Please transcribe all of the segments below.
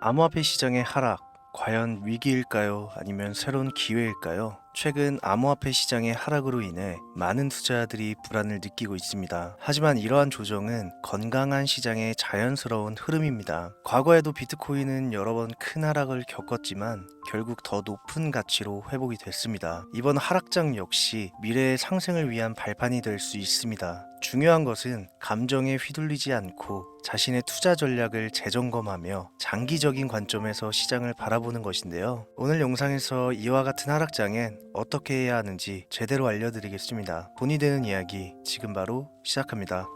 암호화폐 시장의 하락, 과연 위기일까요? 아니면 새로운 기회일까요? 최근 암호화폐 시장의 하락으로 인해 많은 투자자들이 불안을 느끼고 있습니다. 하지만 이러한 조정은 건강한 시장의 자연스러운 흐름입니다. 과거에도 비트코인은 여러 번 큰 하락을 겪었지만 결국 더 높은 가치로 회복이 됐습니다. 이번 하락장 역시 미래의 상승을 위한 발판이 될 수 있습니다. 중요한 것은 감정에 휘둘리지 않고 자신의 투자 전략을 재점검하며 장기적인 관점에서 시장을 바라보는 것인데요. 오늘 영상에서 이와 같은 하락장엔 어떻게 해야 하는지 제대로 알려드리겠습니다. 돈이 되는 이야기 지금 바로 시작합니다.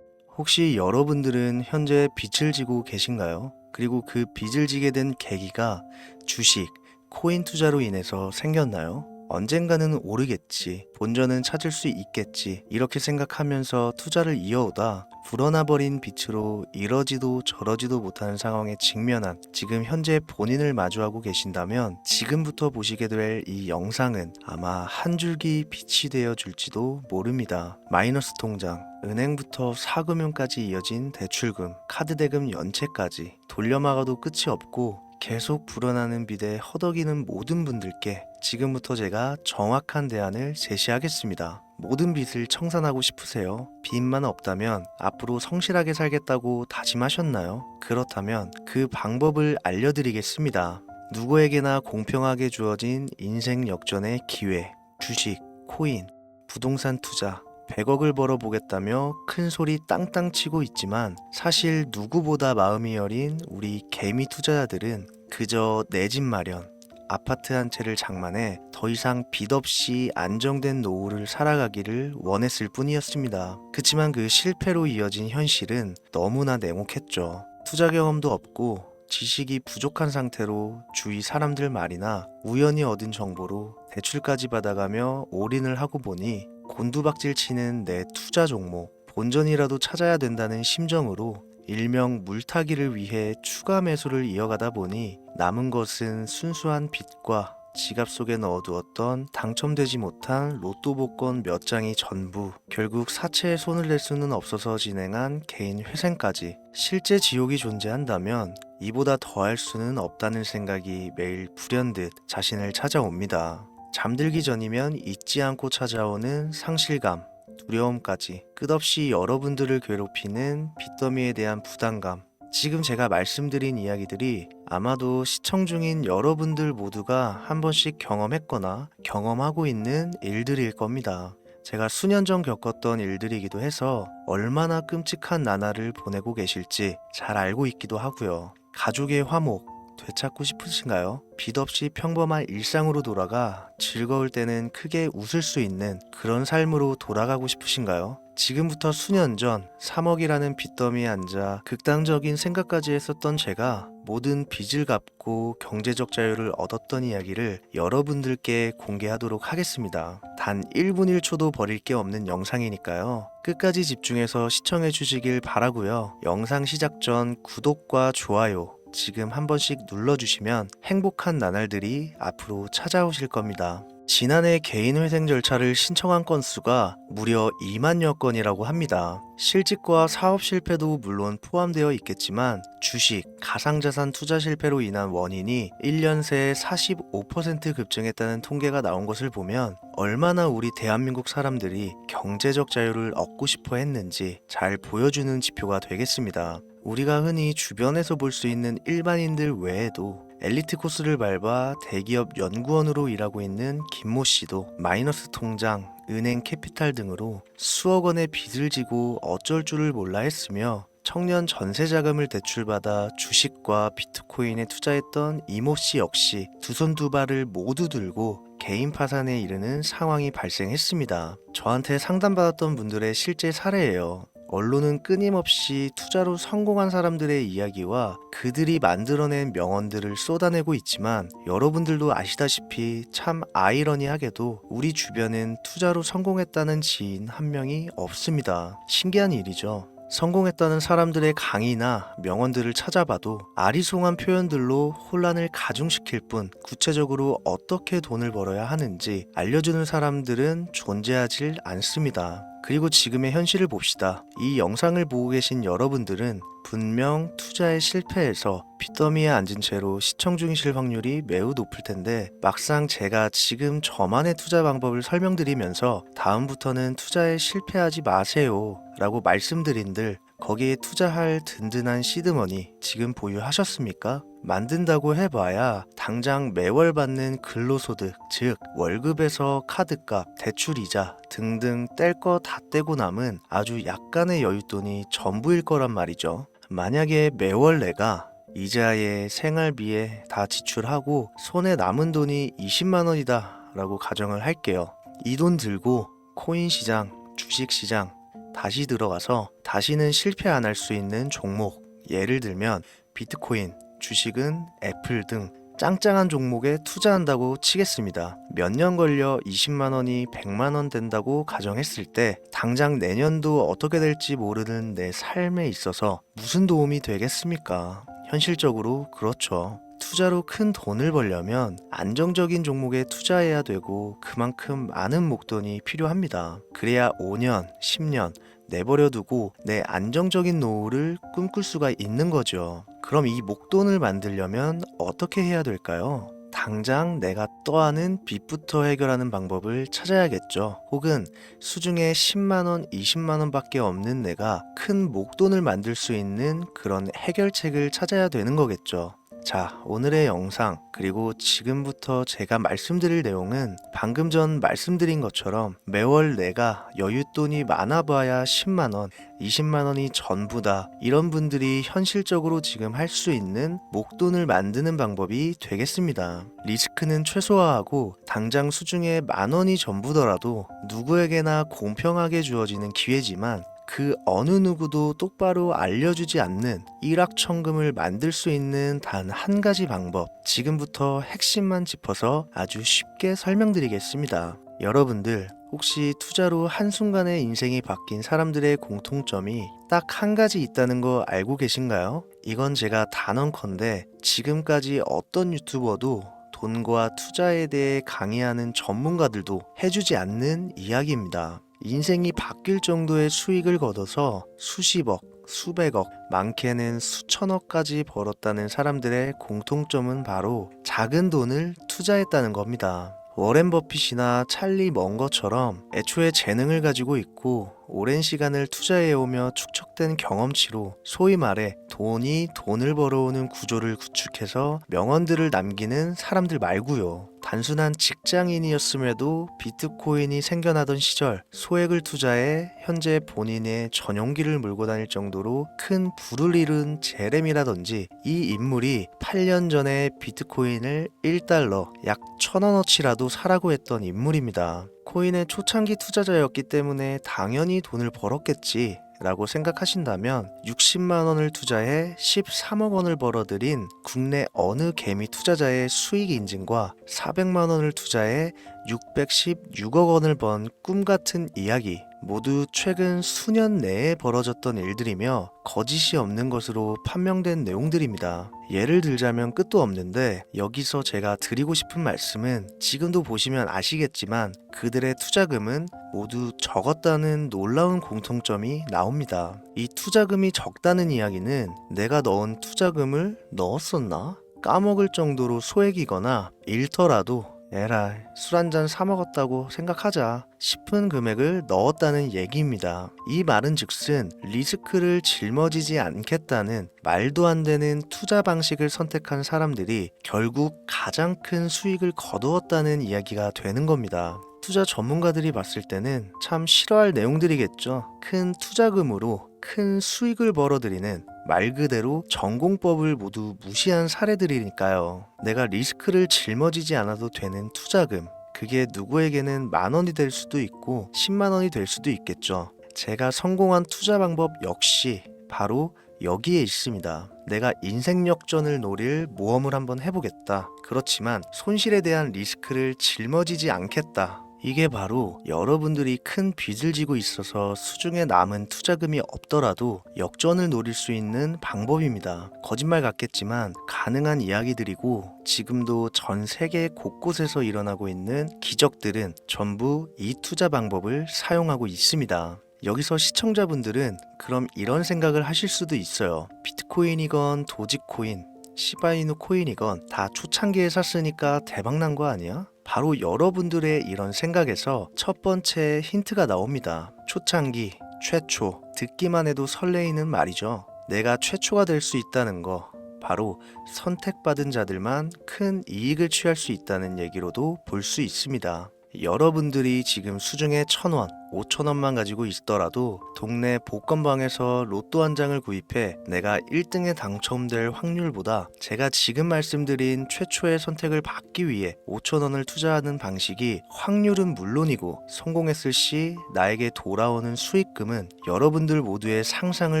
혹시 여러분들은 현재 빚을 지고 계신가요? 그리고 그 빚을 지게 된 계기가 주식, 코인 투자로 인해서 생겼나요? 언젠가는 오르겠지, 본전은 찾을 수 있겠지, 이렇게 생각하면서 투자를 이어오다 불어나버린 빚으로 이러지도 저러지도 못하는 상황에 직면한 지금 현재 본인을 마주하고 계신다면 지금부터 보시게 될 이 영상은 아마 한 줄기 빛이 되어 줄지도 모릅니다. 마이너스 통장, 은행부터 사금융까지 이어진 대출금, 카드 대금 연체까지 돌려막아도 끝이 없고 계속 불어나는 빚에 허덕이는 모든 분들께 지금부터 제가 정확한 대안을 제시하겠습니다. 모든 빚을 청산하고 싶으세요? 빚만 없다면 앞으로 성실하게 살겠다고 다짐하셨나요? 그렇다면 그 방법을 알려드리겠습니다. 누구에게나 공평하게 주어진 인생 역전의 기회, 주식, 코인, 부동산 투자, 100억을 벌어보겠다며 큰 소리 땅땅 치고 있지만 사실 누구보다 마음이 여린 우리 개미 투자자들은 그저 내 집 마련, 아파트 한 채를 장만해 더 이상 빚 없이 안정된 노후를 살아가기를 원했을 뿐이었습니다. 그치만 그 실패로 이어진 현실은 너무나 냉혹했죠. 투자 경험도 없고 지식이 부족한 상태로 주위 사람들 말이나 우연히 얻은 정보로 대출까지 받아가며 올인을 하고 보니 곤두박질 치는 내 투자 종목, 본전이라도 찾아야 된다는 심정으로 일명 물타기를 위해 추가 매수를 이어가다 보니 남은 것은 순수한 빚과 지갑 속에 넣어두었던 당첨되지 못한 로또 복권 몇 장이 전부, 결국 사채에 손을 댈 수는 없어서 진행한 개인 회생까지. 실제 지옥이 존재한다면 이보다 더할 수는 없다는 생각이 매일 불현듯 자신을 찾아옵니다. 잠들기 전이면 잊지 않고 찾아오는 상실감, 두려움까지 끝없이 여러분들을 괴롭히는 빚더미에 대한 부담감. 지금 제가 말씀드린 이야기들이 아마도 시청 중인 여러분들 모두가 한 번씩 경험했거나 경험하고 있는 일들일 겁니다. 제가 수년 전 겪었던 일들이기도 해서 얼마나 끔찍한 나날을 보내고 계실지 잘 알고 있기도 하고요. 가족의 화목 되찾고 싶으신가요? 빚 없이 평범한 일상으로 돌아가 즐거울 때는 크게 웃을 수 있는 그런 삶으로 돌아가고 싶으신가요? 지금부터 수년 전 3억이라는 빚더미에 앉아 극단적인 생각까지 했었던 제가 모든 빚을 갚고 경제적 자유를 얻었던 이야기를 여러분들께 공개하도록 하겠습니다. 단 1분 1초도 버릴 게 없는 영상이니까요. 끝까지 집중해서 시청해 주시길 바라고요. 영상 시작 전 구독과 좋아요 지금 한 번씩 눌러주시면 행복한 나날들이 앞으로 찾아오실 겁니다. 지난해 개인 회생 절차를 신청한 건수가 무려 2만여 건이라고 합니다. 실직과 사업 실패도 물론 포함되어 있겠지만 주식, 가상자산 투자 실패로 인한 원인이 1년 새에 45% 급증했다는 통계가 나온 것을 보면 얼마나 우리 대한민국 사람들이 경제적 자유를 얻고 싶어 했는지 잘 보여주는 지표가 되겠습니다. 우리가 흔히 주변에서 볼 수 있는 일반인들 외에도 엘리트 코스를 밟아 대기업 연구원으로 일하고 있는 김모 씨도 마이너스 통장, 은행 캐피탈 등으로 수억 원의 빚을 지고 어쩔 줄을 몰라 했으며 청년 전세 자금을 대출받아 주식과 비트코인에 투자했던 이모 씨 역시 두 손 두 발을 모두 들고 개인 파산에 이르는 상황이 발생했습니다. 저한테 상담받았던 분들의 실제 사례예요. 언론은 끊임없이 투자로 성공한 사람들의 이야기와 그들이 만들어낸 명언들을 쏟아내고 있지만 여러분들도 아시다시피 참 아이러니하게도 우리 주변엔 투자로 성공했다는 지인 한 명이 없습니다. 신기한 일이죠. 성공했다는 사람들의 강의나 명언들을 찾아봐도 아리송한 표현들로 혼란을 가중시킬 뿐 구체적으로 어떻게 돈을 벌어야 하는지 알려주는 사람들은 존재하질 않습니다. 그리고 지금의 현실을 봅시다. 이 영상을 보고 계신 여러분들은 분명 투자에 실패해서 빚더미에 앉은 채로 시청 중이실 확률이 매우 높을 텐데, 막상 제가 지금 저만의 투자 방법을 설명드리면서 다음부터는 투자에 실패하지 마세요 라고 말씀드린들 거기에 투자할 든든한 시드머니 지금 보유하셨습니까? 만든다고 해봐야 당장 매월 받는 근로소득, 즉 월급에서 카드값, 대출이자 등등 뗄 거 다 떼고 남은 아주 약간의 여윳돈이 전부일 거란 말이죠. 만약에 매월 내가 이자에 생활비에 다 지출하고 손에 남은 돈이 20만 원이다 라고 가정을 할게요. 이 돈 들고 코인 시장, 주식 시장 다시 들어가서 다시는 실패 안 할 수 있는 종목, 예를 들면 비트코인, 주식은 애플 등 짱짱한 종목에 투자한다고 치겠습니다. 몇 년 걸려 20만 원이 100만 원 된다고 가정했을 때 당장 내년도 어떻게 될지 모르는 내 삶에 있어서 무슨 도움이 되겠습니까? 현실적으로 그렇죠. 투자로 큰 돈을 벌려면 안정적인 종목에 투자해야 되고 그만큼 많은 목돈이 필요합니다. 그래야 5년, 10년 내버려 두고 내 안정적인 노후를 꿈꿀 수가 있는 거죠. 그럼 이 목돈을 만들려면 어떻게 해야 될까요? 당장 내가 떠안은 빚부터 해결하는 방법을 찾아야겠죠. 혹은 수중에 10만원, 20만원 밖에 없는 내가 큰 목돈을 만들 수 있는 그런 해결책을 찾아야 되는 거겠죠. 자, 오늘의 영상 그리고 지금부터 제가 말씀드릴 내용은 방금 전 말씀드린 것처럼 매월 내가 여윳돈이 많아봐야 10만원, 20만원이 전부다, 이런 분들이 현실적으로 지금 할 수 있는 목돈을 만드는 방법이 되겠습니다. 리스크는 최소화하고 당장 수중에 만원이 전부더라도 누구에게나 공평하게 주어지는 기회지만 그 어느 누구도 똑바로 알려주지 않는 일확천금을 만들 수 있는 단 한 가지 방법, 지금부터 핵심만 짚어서 아주 쉽게 설명드리겠습니다. 여러분들 혹시 투자로 한순간에 인생이 바뀐 사람들의 공통점이 딱 한 가지 있다는 거 알고 계신가요? 이건 제가 단언컨대 지금까지 어떤 유튜버도 돈과 투자에 대해 강의하는 전문가들도 해주지 않는 이야기입니다. 인생이 바뀔 정도의 수익을 거둬서 수십억, 수백억, 많게는 수천억까지 벌었다는 사람들의 공통점은 바로 작은 돈을 투자했다는 겁니다. 워렌 버핏이나 찰리 먼거처럼 애초에 재능을 가지고 있고 오랜 시간을 투자해오며 축적된 경험치로 소위 말해 돈이 돈을 벌어오는 구조를 구축해서 명언들을 남기는 사람들 말고요. 단순한 직장인이었음에도 비트코인이 생겨나던 시절 소액을 투자해 현재 본인의 전용기를 몰고 다닐 정도로 큰 부를 이룬 제렘이라든지, 이 인물이 8년 전에 비트코인을 1달러 약 1,000원어치라도 사라고 했던 인물입니다. 코인의 초창기 투자자였기 때문에 당연히 돈을 벌었겠지 라고 생각하신다면 60만 원을 투자해 13억 원을 벌어들인 국내 어느 개미 투자자의 수익 인증과 400만 원을 투자해 616억 원을 번 꿈같은 이야기, 모두 최근 수년 내에 벌어졌던 일들이며 거짓이 없는 것으로 판명된 내용들입니다. 예를 들자면 끝도 없는데 여기서 제가 드리고 싶은 말씀은 지금도 보시면 아시겠지만 그들의 투자금은 모두 적었다는 놀라운 공통점이 나옵니다. 이 투자금이 적다는 이야기는 내가 넣은 투자금을 넣었었나? 까먹을 정도로 소액이거나 잃더라도 에라이 술 한잔 사 먹었다고 생각하자 싶은 금액을 넣었다는 얘기입니다. 이 말은 즉슨 리스크를 짊어지지 않겠다는 말도 안 되는 투자 방식을 선택한 사람들이 결국 가장 큰 수익을 거두었다는 이야기가 되는 겁니다. 투자 전문가들이 봤을 때는 참 싫어할 내용들이겠죠. 큰 투자금으로 큰 수익을 벌어들이는, 말 그대로 전공법을 모두 무시한 사례들이니까요. 내가 리스크를 짊어지지 않아도 되는 투자금, 그게 누구에게는 만 원이 될 수도 있고 10만 원이 될 수도 있겠죠. 제가 성공한 투자 방법 역시 바로 여기에 있습니다. 내가 인생 역전을 노릴 모험을 한번 해보겠다. 그렇지만 손실에 대한 리스크를 짊어지지 않겠다. 이게 바로 여러분들이 큰 빚을 지고 있어서 수중에 남은 투자금이 없더라도 역전을 노릴 수 있는 방법입니다. 거짓말 같겠지만 가능한 이야기들이고 지금도 전 세계 곳곳에서 일어나고 있는 기적들은 전부 이 투자 방법을 사용하고 있습니다. 여기서 시청자분들은 그럼 이런 생각을 하실 수도 있어요. 비트코인이건 도지코인, 시바이누 코인이건 다 초창기에 샀으니까 대박난 거 아니야? 바로 여러분들의 이런 생각에서 첫 번째 힌트가 나옵니다. 초창기, 최초, 듣기만 해도 설레이는 말이죠. 내가 최초가 될 수 있다는 거, 바로 선택받은 자들만 큰 이익을 취할 수 있다는 얘기로도 볼 수 있습니다. 여러분들이 지금 수중에 1,000원, 5,000원만 가지고 있더라도 동네 복권방에서 로또 한 장을 구입해 내가 1등에 당첨될 확률보다 제가 지금 말씀드린 최초의 선택을 받기 위해 5,000원을 투자하는 방식이 확률은 물론이고 성공했을 시 나에게 돌아오는 수익금은 여러분들 모두의 상상을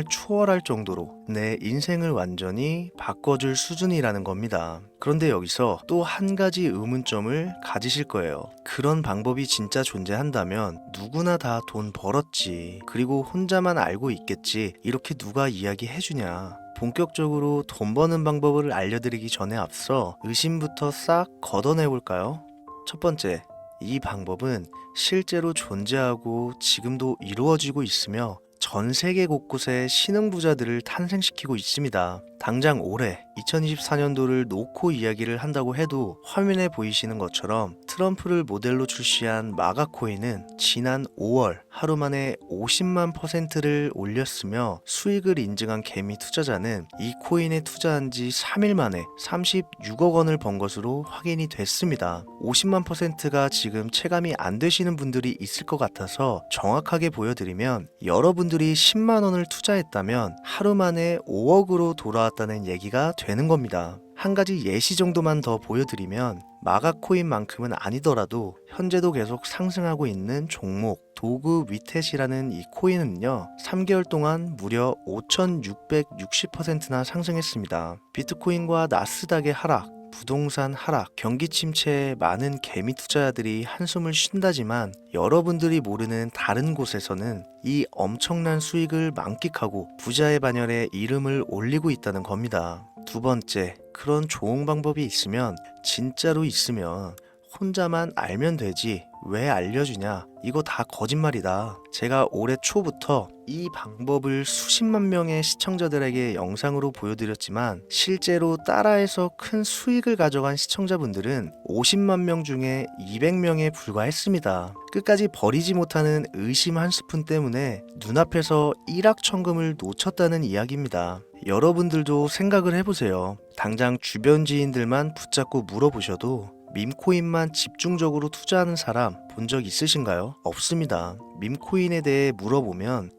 초월할 정도로 내 인생을 완전히 바꿔줄 수준이라는 겁니다. 그런데 여기서 또 한 가지 의문점을 가지실 거예요. 그런 방법이 진짜 존재한다면 누구나 다 돈 벌었지. 그리고 혼자만 알고 있겠지. 이렇게 누가 이야기해주냐. 본격적으로 돈 버는 방법을 알려드리기 전에 앞서 의심부터 싹 걷어내볼까요? 첫 번째, 이 방법은 실제로 존재하고 지금도 이루어지고 있으며 전 세계 곳곳에 신흥부자들을 탄생시키고 있습니다. 당장 올해 2024년도를 놓고 이야기를 한다고 해도 화면에 보이시는 것처럼 트럼프를 모델로 출시한 마가코인은 지난 5월 하루 만에 50만 %를 올렸으며 수익을 인증한 개미 투자자는 이 코인에 투자한 지 3일 만에 36억 원을 번 것으로 확인이 됐습니다. 50만 %가 지금 체감이 안 되시는 분들이 있을 것 같아서 정확하게 보여드리면 여러분들이 10만 원을 투자했다면 하루 만에 5억으로 돌아왔다는 얘기가 되는 겁니다. 한 가지 예시 정도만 더 보여드리면 마가코인만큼은 아니더라도 현재도 계속 상승하고 있는 종목 도구 위텟이라는 이 코인은요 3개월 동안 무려 5,660%나 상승했습니다. 비트코인과 나스닥의 하락, 부동산 하락, 경기 침체에 많은 개미 투자자들이 한숨을 쉰다지만 여러분들이 모르는 다른 곳에서는 이 엄청난 수익을 만끽하고 부자의 반열에 이름을 올리고 있다는 겁니다. 두 번째, 그런 좋은 방법이 있으면 진짜로 있으면 혼자만 알면 되지 왜 알려주냐? 이거 다 거짓말이다. 제가 올해 초부터 이 방법을 수십만 명의 시청자들에게 영상으로 보여드렸지만 실제로 따라해서 큰 수익을 가져간 시청자분들은 50만 명 중에 200명에 불과했습니다. 끝까지 버리지 못하는 의심 한 스푼 때문에 눈앞에서 일확천금을 놓쳤다는 이야기입니다. 여러분들도 생각을 해보세요. 당장 주변 지인들만 붙잡고 물어보셔도 밈코인만 집중적으로 투자하는 사람 본 적 있으신가요? 없습니다. 밈코인에 대해 물어보면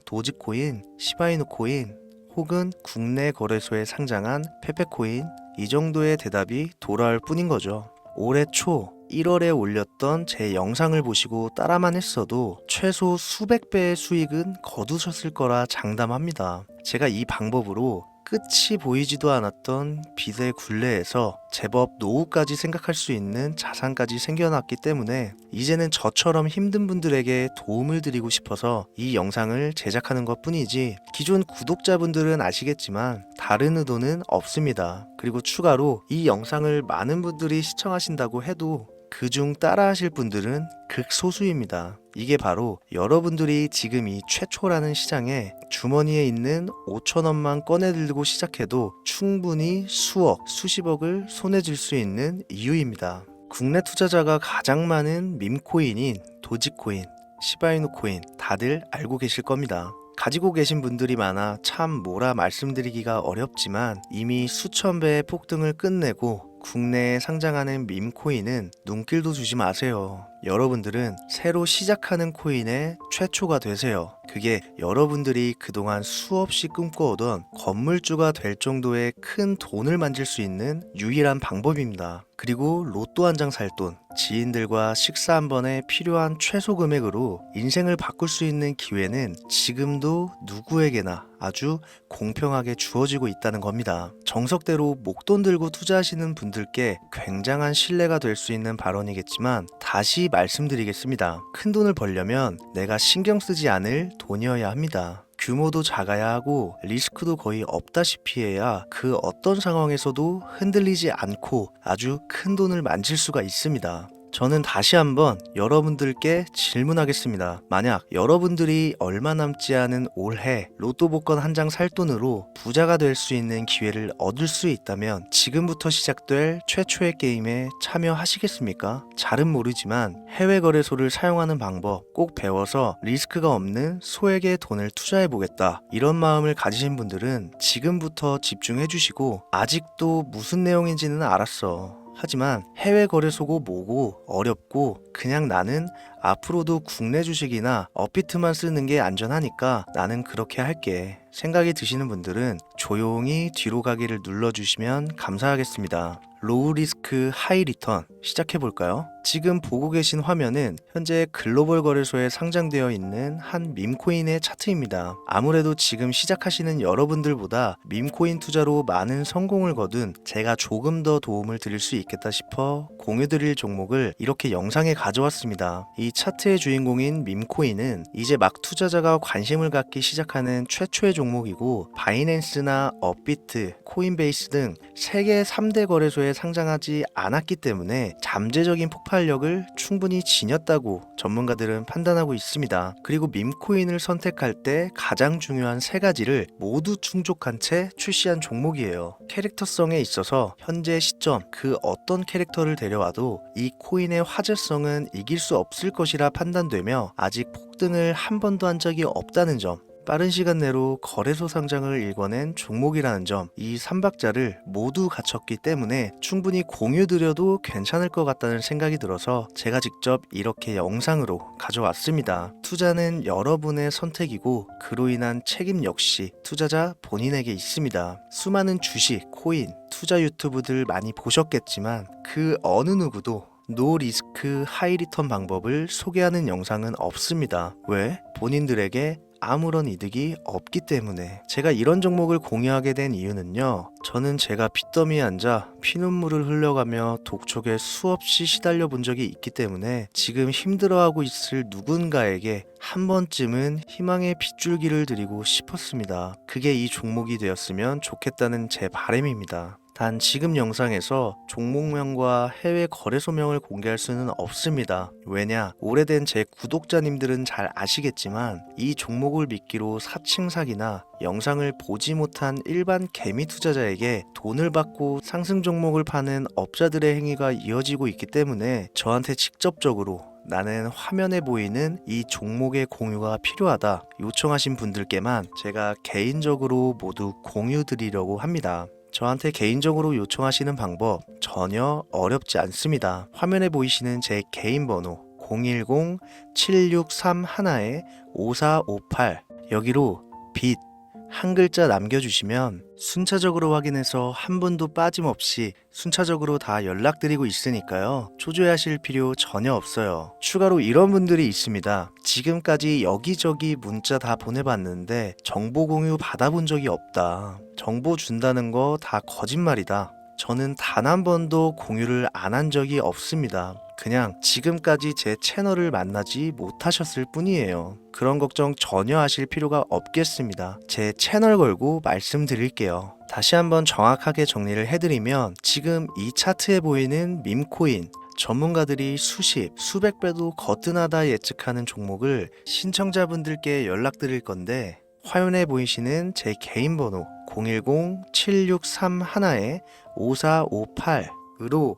도지코인, 시바이누 코인 혹은 국내 거래소에 상장한 페페코인 이 정도의 대답이 돌아올 뿐인 거죠. 올해 초 1월에 올렸던 제 영상을 보시고 따라만 했어도 최소 수백 배의 수익은 거두셨을 거라 장담합니다. 제가 이 방법으로 끝이 보이지도 않았던 빚의 굴레에서 제법 노후까지 생각할 수 있는 자산까지 생겨났기 때문에 이제는 저처럼 힘든 분들에게 도움을 드리고 싶어서 이 영상을 제작하는 것 뿐이지 기존 구독자분들은 아시겠지만 다른 의도는 없습니다. 그리고 추가로 이 영상을 많은 분들이 시청하신다고 해도 그중 따라하실 분들은 극소수입니다. 이게 바로 여러분들이 지금 이 최초라는 시장에 주머니에 있는 5,000원만 꺼내들고 시작해도 충분히 수억, 수십억을 손에 쥘 수 있는 이유입니다. 국내 투자자가 가장 많은 밈코인인 도지코인, 시바이누 코인 다들 알고 계실 겁니다. 가지고 계신 분들이 많아 참 뭐라 말씀드리기가 어렵지만 이미 수천 배의 폭등을 끝내고 국내에 상장하는 밈코인은 눈길도 주지 마세요. 여러분들은 새로 시작하는 코인의 최초가 되세요. 그게 여러분들이 그동안 수없이 꿈꿔오던 건물주가 될 정도의 큰 돈을 만질 수 있는 유일한 방법입니다. 그리고 로또 한 장 살 돈, 지인들과 식사 한 번에 필요한 최소 금액으로 인생을 바꿀 수 있는 기회는 지금도 누구에게나 아주 공평하게 주어지고 있다는 겁니다. 정석대로 목돈 들고 투자하시는 분들께 굉장한 신뢰가 될 수 있는 발언이겠지만 다시 말씀드리겠습니다. 큰 돈을 벌려면 내가 신경 쓰지 않을 돈이어야 합니다. 규모도 작아야 하고 리스크도 거의 없다시피 해야 그 어떤 상황에서도 흔들리지 않고 아주 큰 돈을 만질 수가 있습니다. 저는 다시 한번 여러분들께 질문하겠습니다. 만약 여러분들이 얼마 남지 않은 올해 로또 복권 한 장 살 돈으로 부자가 될 수 있는 기회를 얻을 수 있다면 지금부터 시작될 최초의 게임에 참여하시겠습니까? 잘은 모르지만 해외 거래소를 사용하는 방법 꼭 배워서 리스크가 없는 소액의 돈을 투자해 보겠다. 이런 마음을 가지신 분들은 지금부터 집중해 주시고 아직도 무슨 내용인지는 알았어. 하지만 해외 거래소고 뭐고 어렵고 그냥 나는 앞으로도 국내 주식이나 업비트만 쓰는 게 안전하니까 나는 그렇게 할게 생각이 드시는 분들은 조용히 뒤로 가기를 눌러주시면 감사하겠습니다. 로우 리스크 하이 리턴 시작해볼까요? 지금 보고 계신 화면은 현재 글로벌 거래소에 상장되어 있는 한 밈코인의 차트입니다. 아무래도 지금 시작하시는 여러분들보다 밈코인 투자로 많은 성공을 거둔 제가 조금 더 도움을 드릴 수 있겠다 싶어 공유드릴 종목을 이렇게 영상에 가져왔습니다. 이 차트의 주인공인 밈코인은 이제 막 투자자가 관심을 갖기 시작하는 최초의 종목이고 바이낸스나 업비트, 코인베이스 등 세계 3대 거래소에 상장하지 않았기 때문에 잠재적인 폭발력을 충분히 지녔다고 전문가들은 판단하고 있습니다. 그리고 밈코인을 선택할 때 가장 중요한 세 가지를 모두 충족한 채 출시한 종목이에요. 캐릭터성에 있어서 현재 시점 그 어떤 캐릭터를 데려와도 이 코인의 화제성은 이길 수 없을 것이라 판단되며 아직 폭등을 한 번도 한 적이 없다는 점, 빠른 시간 내로 거래소 상장을 일궈낸 종목이라는 점, 이 3박자를 모두 갖췄기 때문에 충분히 공유드려도 괜찮을 것 같다는 생각이 들어서 제가 직접 이렇게 영상으로 가져왔습니다. 투자는 여러분의 선택이고 그로 인한 책임 역시 투자자 본인에게 있습니다. 수많은 주식, 코인, 투자 유튜브들 많이 보셨겠지만 그 어느 누구도 노 리스크 하이 리턴 방법을 소개하는 영상은 없습니다. 왜? 본인들에게 아무런 이득이 없기 때문에. 제가 이런 종목을 공유하게 된 이유는요, 저는 제가 빚더미에 앉아 피눈물을 흘려가며 독촉에 수없이 시달려 본 적이 있기 때문에 지금 힘들어하고 있을 누군가에게 한 번쯤은 희망의 빗줄기를 드리고 싶었습니다. 그게 이 종목이 되었으면 좋겠다는 제 바람입니다. 단 지금 영상에서 종목명과 해외 거래소명을 공개할 수는 없습니다. 왜냐? 오래된 제 구독자님들은 잘 아시겠지만 이 종목을 미끼로 사칭 사기나 영상을 보지 못한 일반 개미 투자자에게 돈을 받고 상승 종목을 파는 업자들의 행위가 이어지고 있기 때문에 저한테 직접적으로 나는 화면에 보이는 이 종목의 공유가 필요하다 요청하신 분들께만 제가 개인적으로 모두 공유 드리려고 합니다. 저한테 개인적으로 요청하시는 방법 전혀 어렵지 않습니다. 화면에 보이시는 제 개인 번호 010-7631-5458 여기로 빚 한 글자 남겨주시면 순차적으로 확인해서 한 분도 빠짐없이 순차적으로 다 연락드리고 있으니까요. 초조해하실 필요 전혀 없어요. 추가로 이런 분들이 있습니다. 지금까지 여기저기 문자 다 보내봤는데 정보 공유 받아본 적이 없다. 정보 준다는 거 다 거짓말이다. 저는 단 한 번도 공유를 안 한 적이 없습니다. 그냥 지금까지 제 채널을 만나지 못하셨을 뿐이에요. 그런 걱정 전혀 하실 필요가 없겠습니다. 제 채널 걸고 말씀드릴게요. 다시 한번 정확하게 정리를 해드리면 지금 이 차트에 보이는 밈코인 전문가들이 수십, 수백 배도 거뜬하다 예측하는 종목을 신청자분들께 연락드릴 건데 화면에 보이시는 제 개인 번호 010-7631-5458으로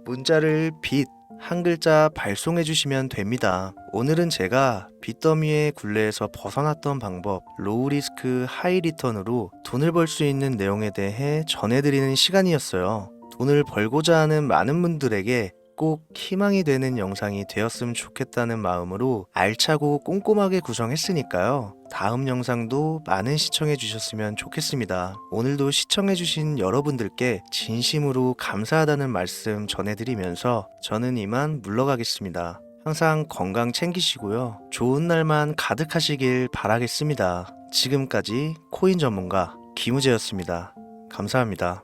문자를 빚 한 글자 발송해 주시면 됩니다. 오늘은 제가 빚더미의 굴레에서 벗어났던 방법, 로우 리스크 하이 리턴으로 돈을 벌 수 있는 내용에 대해 전해드리는 시간이었어요. 돈을 벌고자 하는 많은 분들에게 꼭 희망이 되는 영상이 되었으면 좋겠다는 마음으로 알차고 꼼꼼하게 구성했으니까요. 다음 영상도 많은 시청해 주셨으면 좋겠습니다. 오늘도 시청해 주신 여러분들께 진심으로 감사하다는 말씀 전해드리면서 저는 이만 물러가겠습니다. 항상 건강 챙기시고요. 좋은 날만 가득하시길 바라겠습니다. 지금까지 코인 전문가 김우재였습니다. 감사합니다.